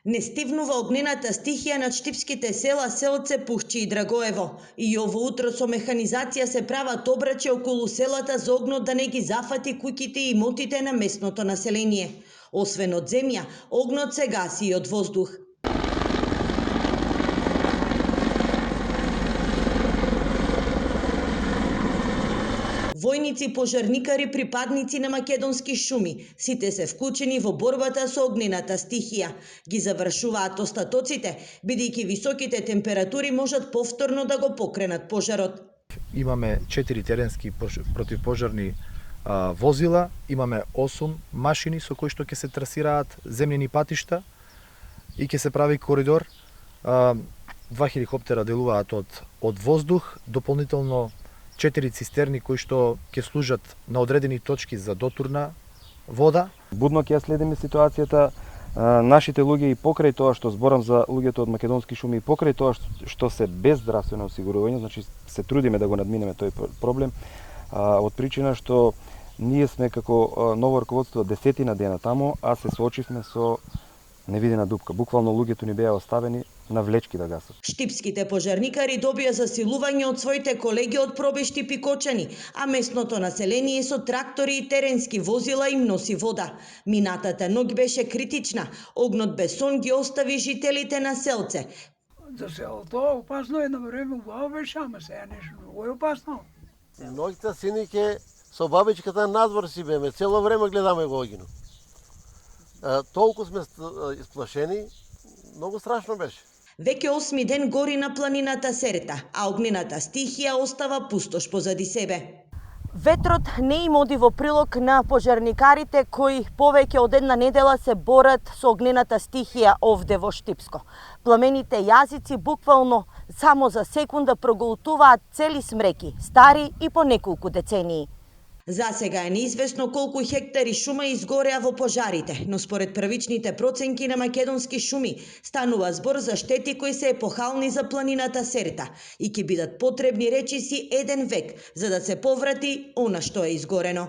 Не стивнува огнената стихија над штипските села Селце, Пухчи и Драгоево. И ово утро со механизација се прават обрачи околу селата за огнот да не ги зафати куќите и имотите на местното население. Освен од земја, огнот се гаси и од воздух. Војници, пожарникари, припадници на македонски шуми, сите се вклучени во борбата со огнената стихија. Ги завршуваат остатоците, бидејќи високите температури можат повторно да го покренат пожарот. Имаме 4 теренски противпожарни возила, имаме 8 машини со кои што ќе се трасираат земјени патишта и ќе се прави коридор. 2 хеликоптера делуваат од воздух, дополнително 4 цистерни кои што ќе служат на одредени точки за дотурна вода. Будно ќе следиме ситуацијата. Нашите луѓе и покрај тоа што зборам за луѓето од македонски шуми и покрај тоа што се без здравствено осигурување, значи се трудиме да го надминеме тој проблем, од причина што ние сме како ново раководство десетина дена таму, а се соочивме со невидена дупка. Буквално луѓето ни беа оставени на влечки да гасат. Штипските пожарникари добија засилување од своите колеги од Пробешти Пикочани, а местното население со трактори и теренски возила им носи вода. Минатата ноќ беше критична. Огнот без сон ги остави жителите на Селце. За селото опасно едно време, убаво беше, ама сега нешто много е опасно. Ноќта синиќе со бабичката надвор си беме, цело време гледаме го огинот. Толку сме исплашени, многу страшно беше. Веќе 8 ден гори на планината Серта, а огнената стихија остава пустош позади себе. Ветрот не им оди во прилог на пожарникарите кои повеќе од една недела се борат со огнената стихија овде во Штипско. Пламените јазици буквално само за секунда проголтуваат цели смреки, стари и по неколку децении. За сега е неизвестно колку хектари шума изгореа во пожарите, но според првичните проценки на македонски шуми станува збор за штети кои се епохални за планината Серта и ќе бидат потребни речиси 1 век за да се поврати она што е изгорено.